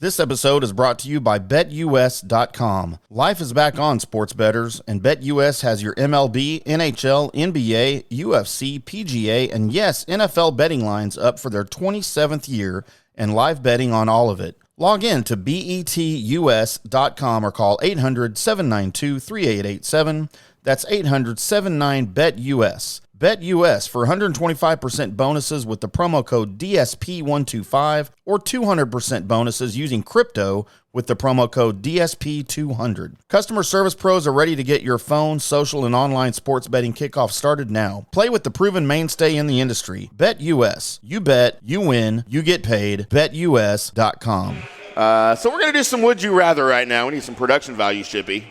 This episode is brought to you by BetUS.com. Life is back on, sports bettors, and BetUS has your MLB, NHL, NBA, UFC, PGA, and yes, NFL betting lines up for their 27th year and live betting on all of it. Log in to BETUS.com or call 800-792-3887. That's 800-79-BET-US. BetUS for 125% bonuses with the promo code DSP125 or 200% bonuses using crypto with the promo code DSP200. Customer service pros are ready to get your phone, social, and online sports betting kickoff started now. Play with the proven mainstay in the industry. BetUS. You bet, you win, you get paid. BetUS.com. So we're going to do some Would You Rather right now. We need some production value, Shippy.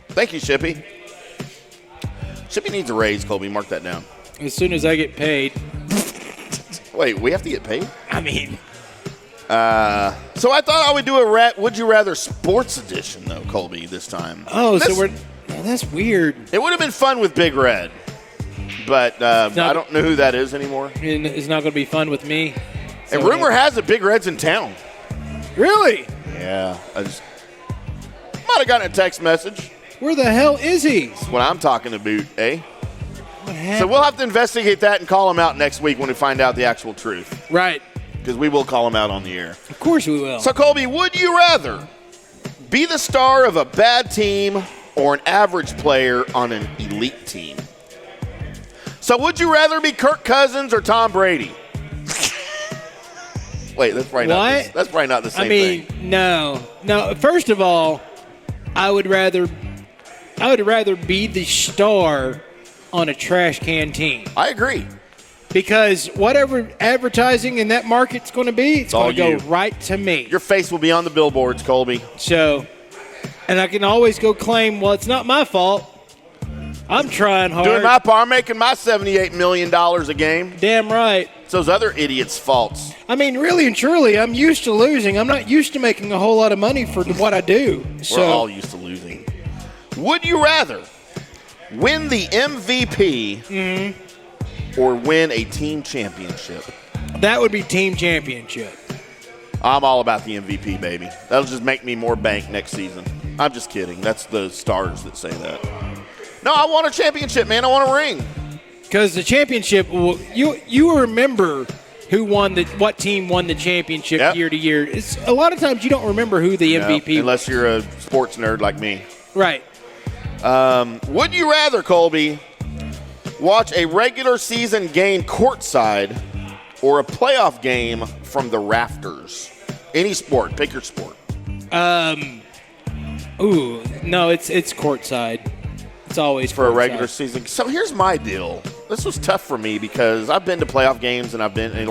Thank you, Shippy. Shippy needs a raise, Colby. Mark that down. As soon as I get paid. Wait, we have to get paid? I mean. So I thought I would do a Would You Rather sports edition, though, Colby, this time. Oh, so that's weird. It would have been fun with Big Red, but I don't know who that is anymore. And it's not going to be fun with me. So and rumor has it Big Red's in town. Really? Yeah. I just might have gotten a text message. Where the hell is he? That's what I'm talking about, eh? What happened? So we'll have to investigate that and call him out next week when we find out the actual truth. Right. Because we will call him out on the air. Of course we will. So, Colby, would you rather be the star of a bad team or an average player on an elite team? So would you rather be Kirk Cousins or Tom Brady? Wait, that's probably not the same thing. No. First of all, I would rather be the star on a trash can team. I agree. Because whatever advertising in that market's going to be, it's going to go right to me. Your face will be on the billboards, Colby. So, and I can always go claim, well, it's not my fault. I'm trying hard. Doing my part. I'm making my $78 million a game. Damn right. It's those other idiots' faults. I mean, really and truly, I'm used to losing. I'm not used to making a whole lot of money for what I do. We're all used to losing. Would you rather win the MVP or win a team championship? That would be team championship. I'm all about the MVP, baby. That'll just make me more bank next season. I'm just kidding. That's the stars that say that. No, I want a championship, man. I want a ring. Because the championship, you remember what team won the championship year to year. A lot of times you don't remember who the MVP was. Unless you're a sports nerd like me. Right. Would you rather, Colby, watch a regular season game courtside or a playoff game from the rafters? Any sport. Pick your sport. No, it's courtside. It's always for a regular season. So here's my deal. This was tough for me because I've been to playoff games and I've been in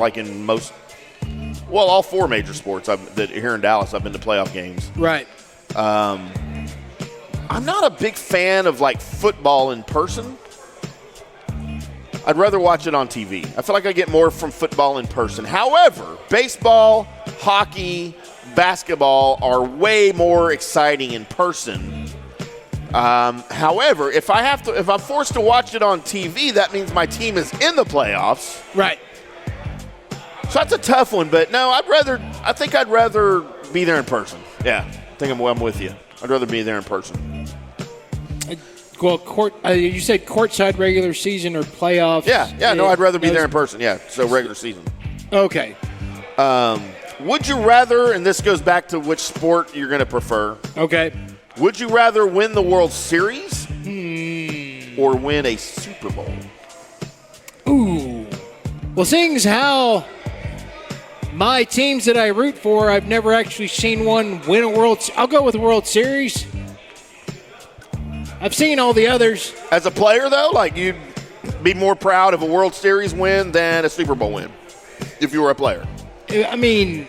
all four major sports. Here in Dallas, I've been to playoff games. Right. I'm not a big fan of football in person. I'd rather watch it on TV. I feel like I get more from football in person. However, baseball, hockey, basketball are way more exciting in person. However, if I'm forced to watch it on TV, that means my team is in the playoffs. Right. So that's a tough one, but no, I think I'd rather be there in person. Yeah, I think I'm with you. I'd rather be there in person. Well, you said courtside regular season or playoffs? Yeah. No, I'd rather be there in person. Yeah, so regular season. Okay. Would you rather, and this goes back to which sport you're going to prefer. Okay. Would you rather win the World Series or win a Super Bowl? Ooh. Well, seeing as how my teams that I root for, I've never actually seen one win a I'll go with the World Series. I've seen all the others. As a player, though, you'd be more proud of a World Series win than a Super Bowl win if you were a player. I mean,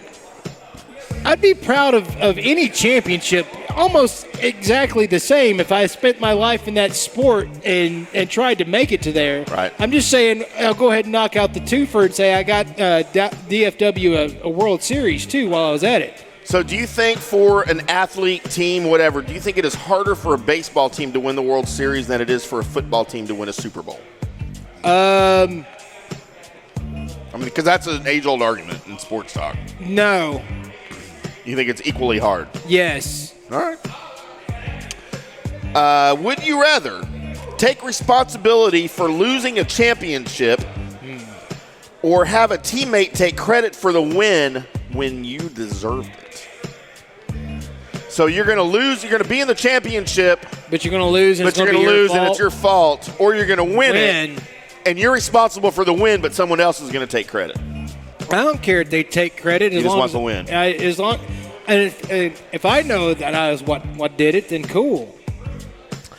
I'd be proud of any championship, almost exactly the same if I spent my life in that sport and tried to make it to there. Right. I'm just saying I'll go ahead and knock out the twofer and say I got DFW a World Series, too, while I was at it. So do you think for an athlete team, whatever, do you think it is harder for a baseball team to win the World Series than it is for a football team to win a Super Bowl? Because that's an age-old argument in sports talk. No. You think it's equally hard? Yes. All right. Would you rather take responsibility for losing a championship or have a teammate take credit for the win when you deserved it? So you're going to lose. You're going to be in the championship. But you're going to lose, and but you're going to lose, and it's your fault. Or you're going to win it, and you're responsible for the win, but someone else is going to take credit. I don't care if they take credit. You just want the win. If I know that I was what did it, then cool.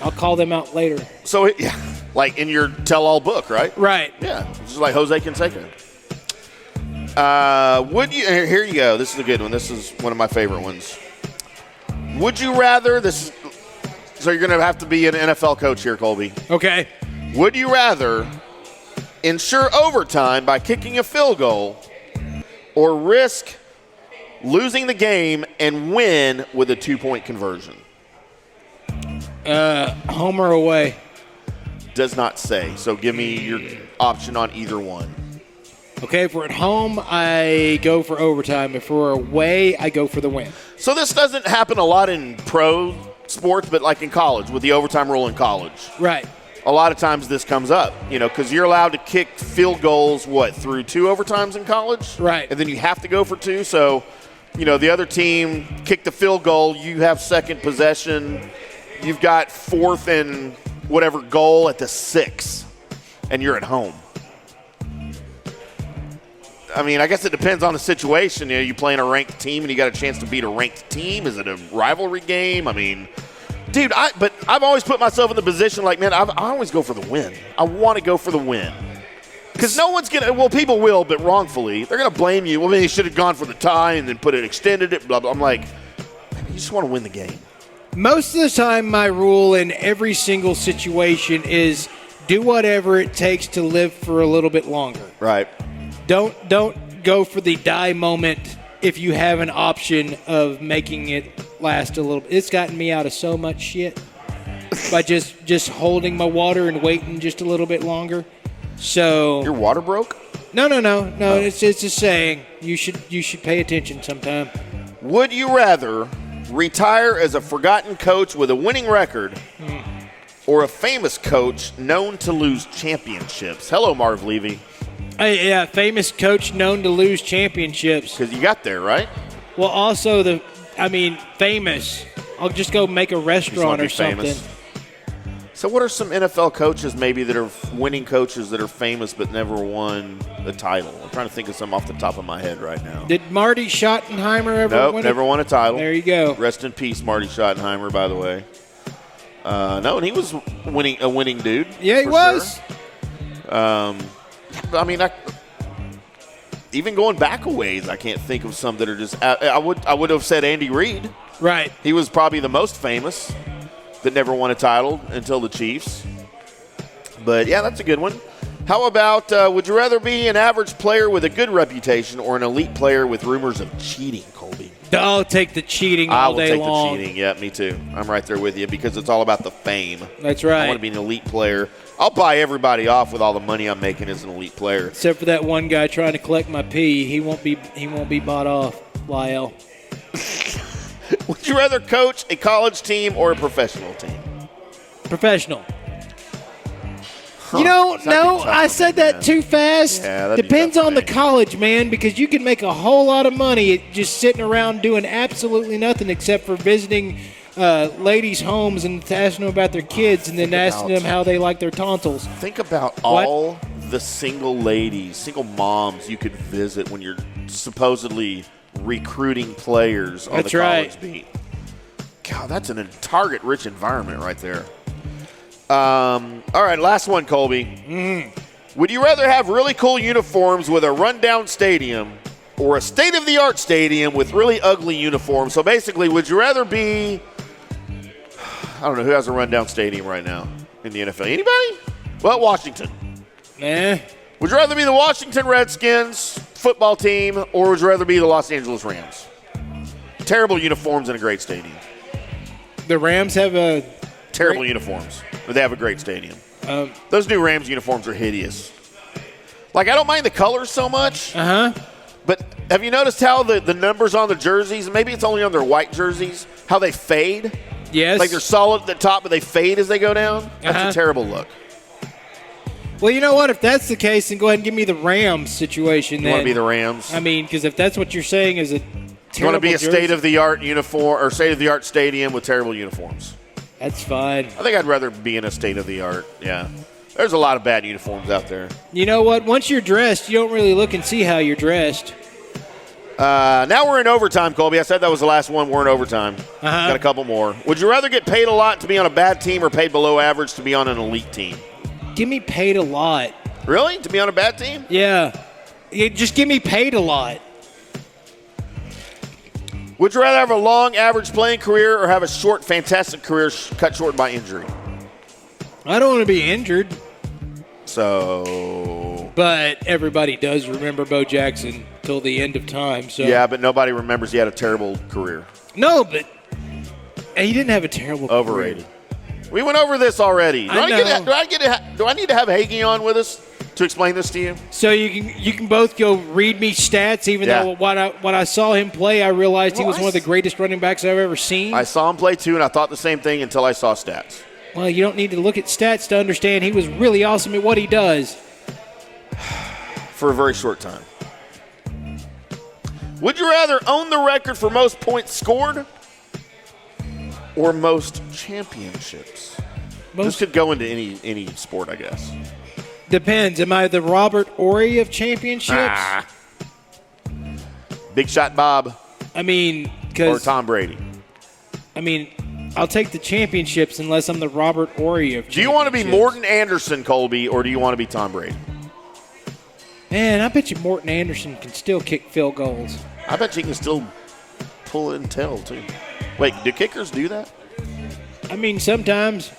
I'll call them out later. So, yeah, like in your tell-all book, right? Right. Yeah, just like Jose Canseco. Would you? Here you go. This is a good one. This is one of my favorite ones. Would you rather this? So you're going to have to be an NFL coach here, Colby. Okay. Would you rather ensure overtime by kicking a field goal, or risk losing the game and win with a 2-point conversion? Home or away? Does not say. So give me your option on either one. Okay, if we're at home, I go for overtime. If we're away, I go for the win. So this doesn't happen a lot in pro sports, but like in college, with the overtime rule in college. Right. A lot of times this comes up, because you're allowed to kick field goals, through 2 overtimes in college? Right. And then you have to go for 2. So, the other team kicked the field goal. You have second possession. You've got 4th and whatever goal at the 6, and you're at home. I mean, I guess it depends on the situation. You playing a ranked team and you got a chance to beat a ranked team. Is it a rivalry game? I mean, dude, but I've always put myself in the position like, man, I always go for the win. I want to go for the win. Because no one's going to, people will, but wrongfully. They're going to blame you. Well, maybe you should have gone for the tie and then extended it, blah, blah. I'm like, man, you just want to win the game. Most of the time, my rule in every single situation is do whatever it takes to live for a little bit longer. Right. Don't go for the die moment if you have an option of making it last a little bit. It's gotten me out of so much shit by just holding my water and waiting just a little bit longer. So your water broke? No. Oh. It's just saying you should pay attention sometime. Would you rather retire as a forgotten coach with a winning record or a famous coach known to lose championships? Hello, Marv Levy. Yeah, famous coach known to lose championships. Because you got there, right? Well, also famous. I'll just go make a restaurant or something. Famous. So what are some NFL coaches maybe that are winning coaches that are famous but never won the title? I'm trying to think of some off the top of my head right now. Did Marty Schottenheimer ever win never won a title. There you go. Rest in peace, Marty Schottenheimer, by the way. No, and he was a winning dude. Yeah, he was. Sure. I mean, even going back a ways, I can't think of some that are just. I would have said Andy Reid. Right. He was probably the most famous that never won a title until the Chiefs. But yeah, that's a good one. How about would you rather be an average player with a good reputation or an elite player with rumors of cheating, Colby? I'll take the cheating all day long. I will take the cheating. Yeah, me too. I'm right there with you because it's all about the fame. That's right. I want to be an elite player. I'll buy everybody off with all the money I'm making as an elite player. Except for that one guy trying to collect my pee. He won't be bought off, Lyle. Would you rather coach a college team or a professional team? Professional. Huh. No, I said that too fast. Yeah, depends on the college, man, because you can make a whole lot of money just sitting around doing absolutely nothing except for visiting ladies' homes and asking them about their kids and then asking them how they like their tonsils. Think about all the single ladies, single moms you could visit when you're supposedly recruiting players on the college beat. God, that's a target-rich environment right there. All right, last one, Colby. Would you rather have really cool uniforms with a rundown stadium or a state-of-the-art stadium with really ugly uniforms? So basically, would you rather be – I don't know who has a rundown stadium right now in the NFL. Anybody? Well, Washington. Would you rather be the Washington Redskins football team or would you rather be the Los Angeles Rams? Terrible uniforms and a great stadium. The Rams have a terrible uniforms, but they have a great stadium. Those new Rams uniforms are hideous. Like, I don't mind the colors so much, But have you noticed how the numbers on the jerseys, maybe it's only on their white jerseys, how they fade? Yes. Like they're solid at the top, but they fade as they go down? That's a terrible look. Well, you know what? If that's the case, then go ahead and give me the Rams situation. You want to be the Rams? I mean, because if that's what you're saying is a terrible You want to be a jersey, state-of-the-art uniform or state-of-the-art stadium with terrible uniforms? that's fine. I think I'd rather be in a state-of-the-art, yeah. There's a lot of bad uniforms out there. You know what? Once you're dressed, you don't really look and see how you're dressed. Now we're in overtime, Colby. I said that was the last one. We're in overtime. Got a couple more. Would you rather get paid a lot to be on a bad team or paid below average to be on an elite team? Give me paid a lot. Really? To be on a bad team? Yeah. Just give me paid a lot. Would you rather have a long, average playing career or have a short, fantastic career cut short by injury? I don't want to be injured. So. But everybody does remember Bo Jackson till the end of time. So Yeah, but nobody remembers he had a terrible career. No, but he didn't have a terrible Overrated. career. We went over this already. Do I know. I need to have Hagee on with us to explain this to you? So you can both go read me stats, even though when I saw him play, I realized he was one of the greatest running backs I've ever seen. I saw him play too, and I thought the same thing until I saw stats. Well, you don't need to look at stats to understand he was really awesome at what he does. For a very short time. Would you rather own the record for most points scored or most championships? This could go into any sport, I guess. Depends. Am I the Robert Ory of championships? Big Shot Bob. I mean, or Tom Brady. I mean, I'll take the championships unless I'm the Robert Ory of championships. Do you want to be Morton Anderson, Colby, or do you want to be Tom Brady? Man, I bet you Morton Anderson can still kick field goals. I bet you can still pull it and tail, too. Wait, do kickers do that? I mean, sometimes.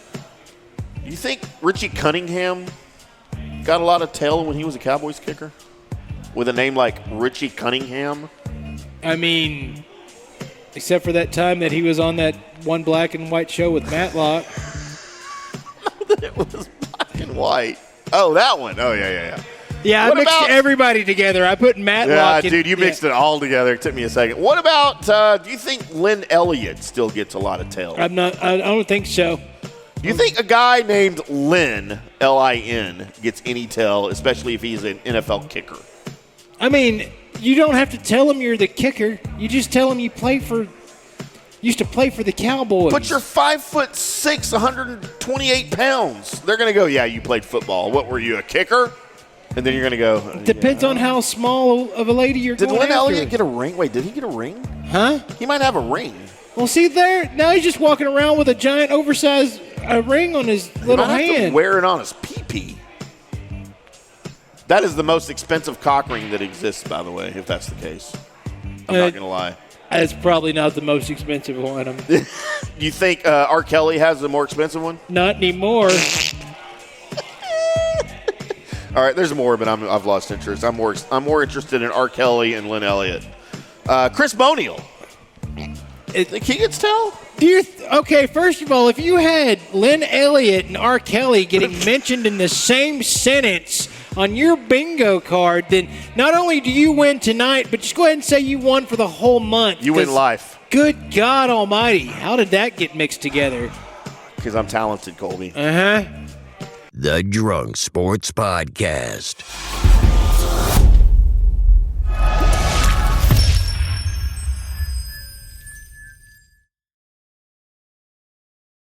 You think Richie Cunningham got a lot of tail when he was a Cowboys kicker? With a name like Richie Cunningham? I mean, except for that time that he was on that one black and white show with Matlock. It was black and white. Oh, that one. Oh, yeah. Yeah, I mixed everybody together. I put Matlock in. Dude, you mixed it all together. It took me a second. What about, do you think Lynn Elliott still gets a lot of tail? I don't think so. Do you think a guy named Lynn, L-I-N, gets any tail, especially if he's an NFL kicker? I mean, you don't have to tell him you're the kicker. You just tell him you used to play for the Cowboys. But you're 5'6", 128 pounds. They're going to go, yeah, you played football. What were you, a kicker? And then you're going to go. Depends on how small of a lady you're going after. Did Lynn Elliott get a ring? Wait, did he get a ring? Huh? He might have a ring. Well, see there. Now he's just walking around with a giant, oversized ring on his little hand. Have to wear it on his pee-pee. That is the most expensive cock ring that exists, by the way, if that's the case. I'm not going to lie. It's probably not the most expensive one. You think R. Kelly has the more expensive one? Not anymore. All right, there's more, but I've lost interest. I'm more interested in R. Kelly and Lynn Elliott. Chris Boniel. Think he gets tail? Okay, first of all, if you had Lynn Elliott and R. Kelly getting mentioned in the same sentence on your bingo card, then not only do you win tonight, but just go ahead and say you won for the whole month. You win life. Good God Almighty. How did that get mixed together? Because I'm talented, Colby. Uh-huh. The Drunk Sports Podcast.